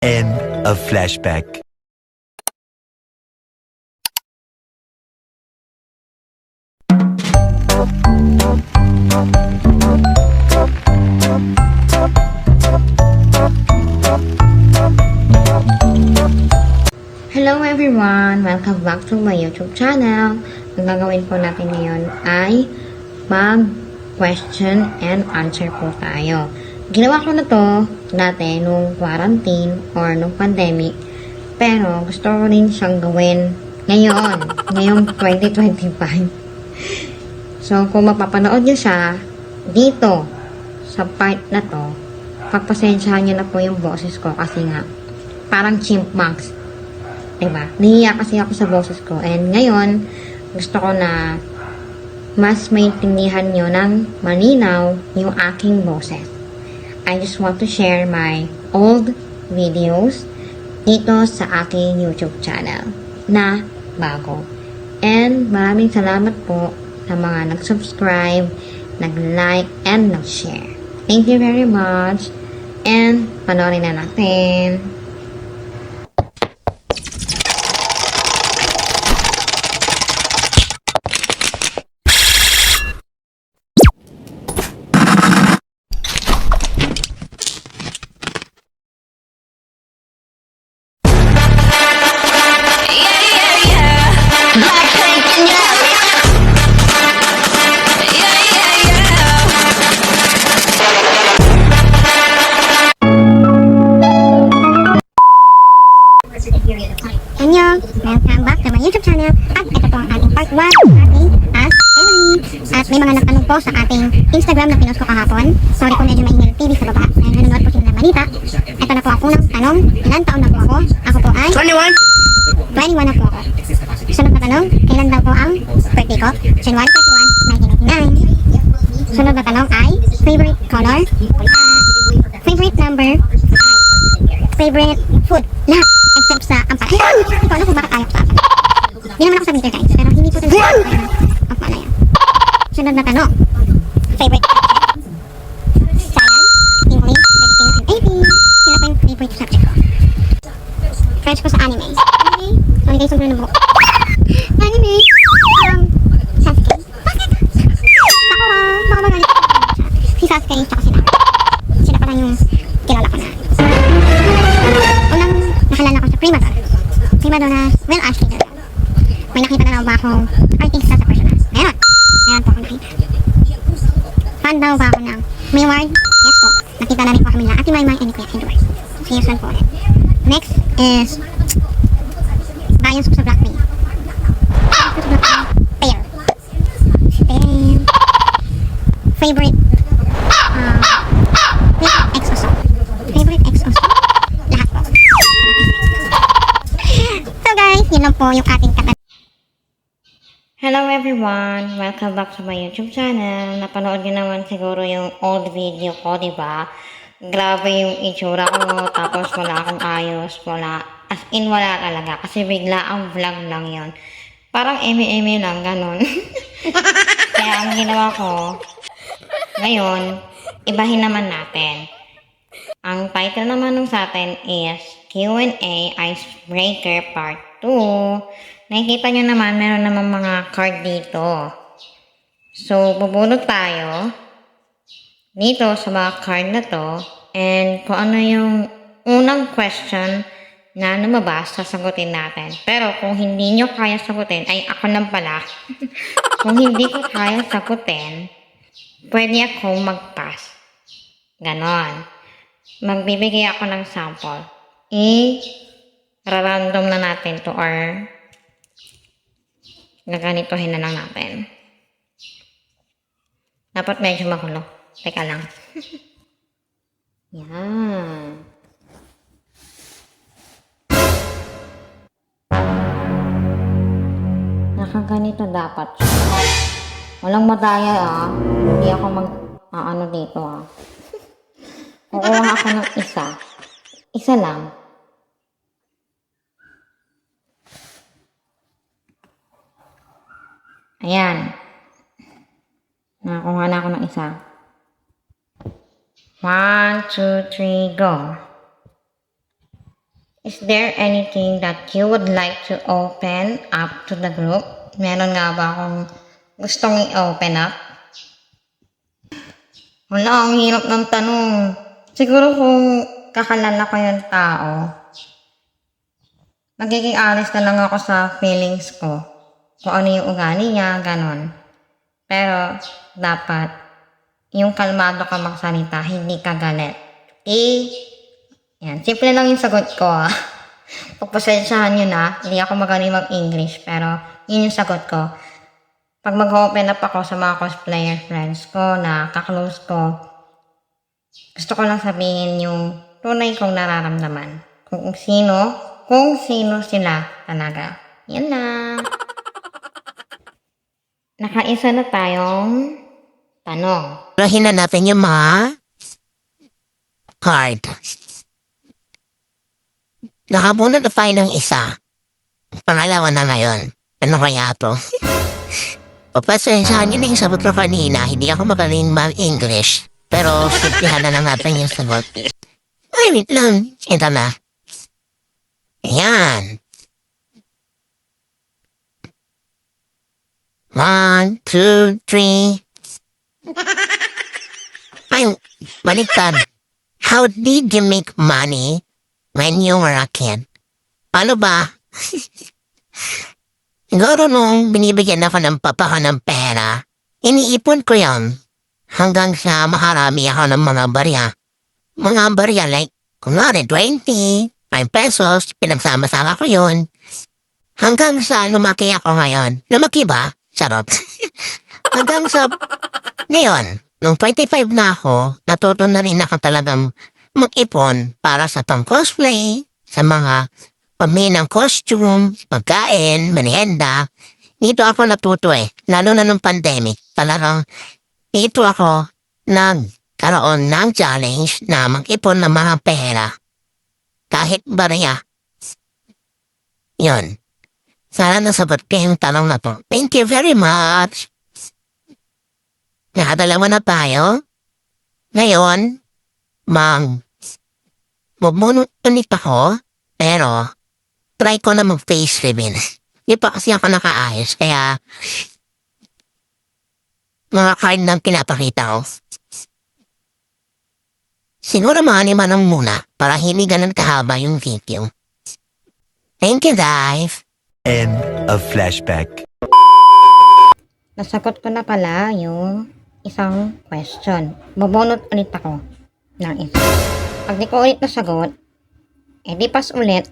End of flashback. Hello everyone! Welcome back to my YouTube channel. Ang gagawin po natin ngayon ay mag-question and answer po tayo. Ginawa ko na to dati nung quarantine or nung pandemic. Pero gusto ko rin siyang gawin ngayong 2025. So kung mapapanood niyo siya dito sa part na to, pagpasensyahan niyo na po yung boses ko kasi nga parang chipmunks. Diba? Nahiya kasi ako sa boses ko. And ngayon, gusto ko na mas maintindihan nyo ng malinaw yung aking boses. I just want to share my old videos dito sa aking YouTube channel na bago. And maraming salamat po sa mga nag-subscribe, nag-like, and nag-share. Thank you very much. And panoorin na natin. Annyeong! Welcome back to my YouTube channel. At ito po ang ating part 1 ating Ask Emily. At may mga nagtanong po sa ating Instagram na pinost ko kahapon. Sorry po, medyo maingay TV sa baba. Dahil nanonood po sila ng balita. Ito na po ang unang tanong. Ilan taon na po ako? Ako po ay 21 na po ako. Sunod na tanong, kailan daw po ang birthday ko? January 31, 1999. Sunod na tanong ay favorite color? Favorite number? Favorite food? Lahat. Except sa ampalaya. Hindi ko alam kung bakit ayaw ko sa ampalaya. Hindi naman ako sa winter guys, pero hindi ko talaga ampalaya. Sunod na tanong. Favorite science, English, Filipino, and AP. Sila pa yung favorite subject ko. French ko sa anime. Anime? Sorry guys, sobrang nabuko. Anime? Sasuke. Bakit? Sakura. Baka magalit ko. Si Sasuke, tsaka sila. Sila pa lang yung kilala ko na. Unang nakalala ko sa Prima Donna. Prima Donna, well, Ashley na lang. May nakita na ba akong artista sa personal? Meron. Meron po akong nakita. Fan daw ba ako ng Mayward? Yes po. Nakita na rin po kami nila Ate Maymay and Kuya Edward. See you soon po ulit. Next is Bayans ko sa Blackpink. Pair. Favorite EXO song. Favorite EXO song? Lahat po. So guys, yun lang po yung ating katanungan. Hello everyone! Welcome back to my YouTube channel. Napanood nyo naman siguro yung old video ko, diba? Grabe yung itsura ko, tapos wala akong ayos, wala. As in, wala talaga. Kasi bigla ang vlog lang yon. Parang eme-eme lang, ganon. Kaya ang ginawa ko, ngayon, ibahin naman natin. Ang title naman nung sa atin is Q&A Icebreaker Part 2. Nakikita nyo naman, meron naman mga card dito. So, bubunot tayo dito sa mga card na to. And kung ano yung unang question na lumabas, sasagutin natin. Pero kung hindi nyo kaya sagutin, ay ako lang pala. Kung hindi ko kaya sagutin, pwede akong mag-pass. Ganon. Magbibigay ako ng sample. I-random na natin to or gaganitohin na lang natin. Dapat medyo makulo. Teka lang. Yan. Nakaganito dapat. Walang madaya Hindi ako ano dito Kukuha ako ng isa. Isa lang. Ayan. Nakakuha na ako ng isa. 1, 2, 3, go. Is there anything that you would like to open up to the group? Meron nga ba akong gustong i-open up? Wala, ang hirap ng tanong. Siguro kung kakalala ko yung tao, magiging honest na lang ako sa feelings ko. Kung ano yung ugali niya, ganon. Pero, dapat, yung kalmado ka magsalita, hindi ka galit. Okay? Yan, simple lang yung sagot ko. Pagpasensyahan nyo na, hindi ako magaling mag-English, pero yun yung sagot ko. Pag mag-open up ako sa mga cosplayer friends ko na kaklose ko, gusto ko lang sabihin yung tunay kong nararamdaman. Kung sino sila talaga. Yan lang. Nakaisa na tayong tanong. Rahin na natin yung mga card. Nakamuna na tayo ng isa. Pangalawa na ngayon. Ano kaya to? Papasensyahan nyo na yung sagot ko kanina. Hindi ako magaling mag-English. Pero simplihan na lang natin yung sagot. Ay, wait lang. Ito na. Ayan. 1, 2, 3. Ay, baliktad. How did you make money when you were a kid? Paano ba? Siguro nung binibigyan ako ng papa ko ng pera, iniipon ko yon hanggang sa makarami ako ng mga barya. Mga barya like, kunwari 20, 5 pesos, pinagsama-sama ko yun. Hanggang sa lumaki ako ngayon. Lumaki ba? Charot. Hanggang sa ngayon, nung 25 na ako, natuto na rin ako talagang mag-ipon para sa pang-cosplay, sa mga pamili ng costume, pagkain, merienda. Dito ako natuto lalo na nung pandemic. Talagang dito ako nagkaroon ng challenge na mag-ipon ng mga pera. Kahit barya. Yun. Sana nasagot ko yung tanong na to. Thank you very much. Nakadalawa na tayo. Ngayon, mabunot ulit ako, pero try ko na mag-face reveal. Di pa kasi ako nakaayos, kaya mga card lang pinapakita ko. Siguro mga 5 lang muna para hindi ganun kahaba yung video. Thank you, guys. End of flashback. Nasagot ko na pala yung isang question. Bubunot ulit ako ng isa. Pag di ko ulit nasagot, di pas ulit.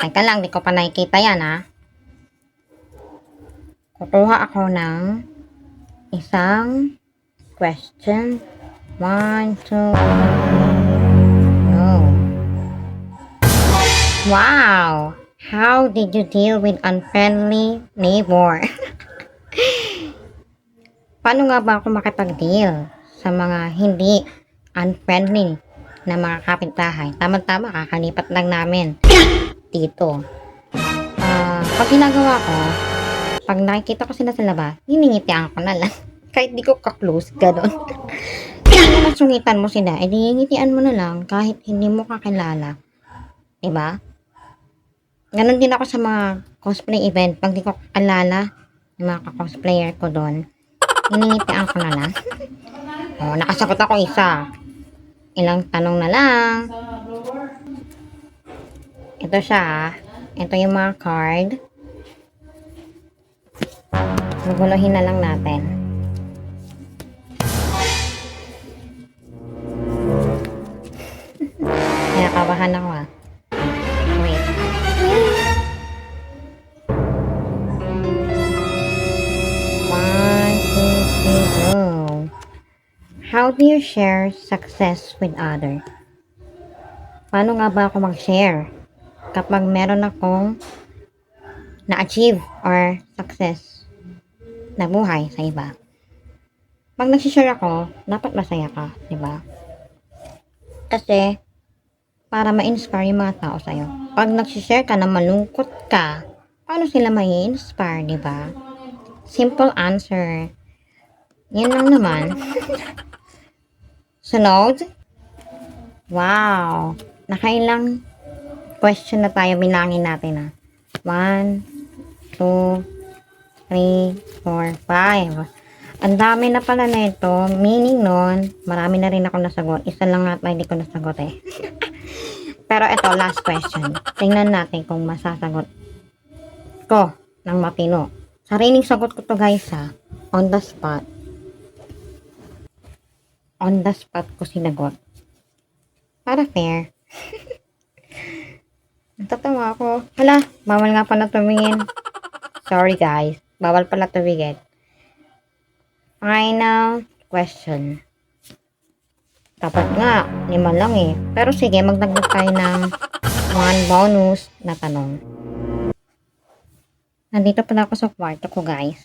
Teka lang, di ko pa nakikita yan ha. Kukuha ako ng isang question. 1, 2, no. Wow! How did you deal with unfriendly neighbor? Paano nga ba ako makipag-deal sa mga hindi unfriendly na mga kapitbahay? Tama-tama, kakalipat lang namin dito. Pag ginagawa ko, pag nakikita ko sila sa labas, hiningitian ko na lang. Kahit di ko ka-close, gano'n. Kung masungitan mo sila, edi ngitian mo na lang kahit hindi mo kakilala. Diba? Ganon din ako sa mga cosplay event. Pag di ko kakilala yung mga cosplayer ko doon, hiningitian ko na lang. Nakasagot ako isa. Ilang tanong na lang. Ito siya. Ito yung mga card. Guguluhin na lang natin. Kinakabahan ako Wait. One, two, three, go. How do you share success with others? Paano nga ba ako mag-share kapag meron akong na-achieve or success na buhay sa iba? Pag nag-share ako, dapat masaya ka, diba? Kasi, para ma-inspire yung mga tao sa'yo. Pag nag-share ka na malungkot ka, paano sila ma-inspire, diba? Simple answer. Yan lang naman. Sunod. Wow! Nakailang question na tayo, bilangin natin ha. 1, 2, 3, 4, 5. Ang dami na pala na ito. Meaning nun, marami na rin ako nasagot. Isa lang nga hindi ko nasagot eh. Pero ito, last question. Tingnan natin kung masasagot ko ng matino. Sariling sagot ko to guys ha. On the spot. On the spot ko sinagot. Para fair. Natatawa ako. Hala, bawal nga pala tumingin. Sorry guys. Bawal pala tumingin. Final question. Dapat nga, 5 lang eh. Pero sige, magdagdag tayo ng 1 bonus na tanong. Nandito pala ako sa kwarto ko guys.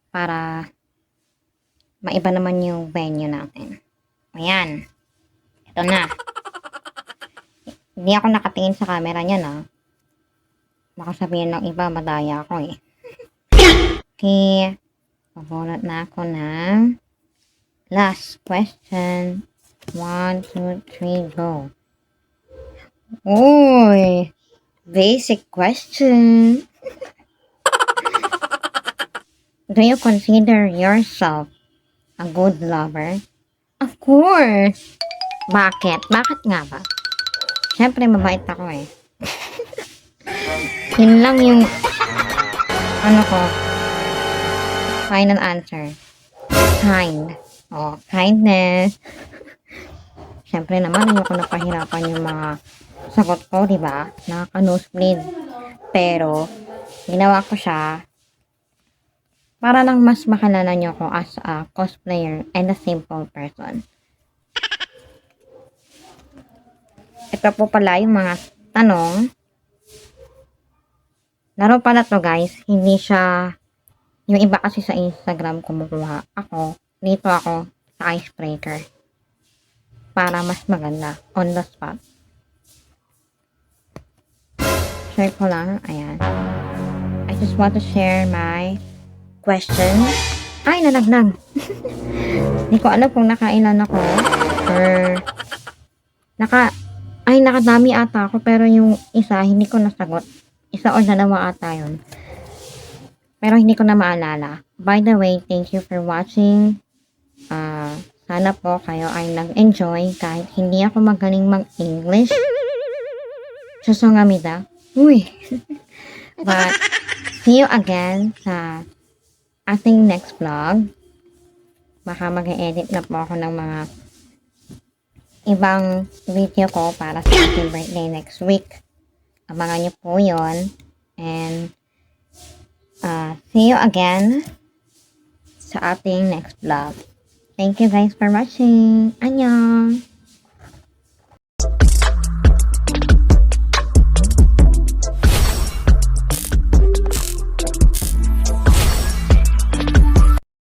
Para maiba naman yung venue natin. Ayan. Ito na. Hindi ako nakatingin sa camera niya na. Baka sabihin ng iba, madaya ako eh. Okay. Pabunot na ako ng last question. 1, 2, 3, go. Uy! Basic question. Do you consider yourself a good lover? Of course! Bakit? Bakit nga ba? Siyempre, mabait ako eh. Yun lang yung final answer. Kind. Oh, kindness. Siyempre naman, ayoko na pahirapan yung mga sagot ko, di ba? Nakaka-nosebleed. Pero, ginawa ko siya para lang mas makilala nyo ako as a cosplayer and a simple person. Ito po pala yung mga tanong. Laro pala to guys, hindi siya yung iba kasi sa Instagram kumukuha. Ako, dito ako sa icebreaker. Para mas maganda. On the spot. Share ko lang. Ayan. I just want to share my question. Ay, nalaglag. Hindi ko alam kung nakailan ako. Or nakadami ata ako. Pero yung isa, hindi ko nasagot. Isa o dalawa ata yun. Pero hindi ko na maalala. By the way, thank you for watching. Sana po kayo ay nag-enjoy kahit hindi ako magaling mag-English. Susungamida. Uy! But, see you again sa ating next vlog. Baka mag-edit na po ako ng mga ibang video ko para sa ating birthday next week. Abangan niyo po yun. And, see you again sa ating next vlog. Thank you guys for watching. Annyeong!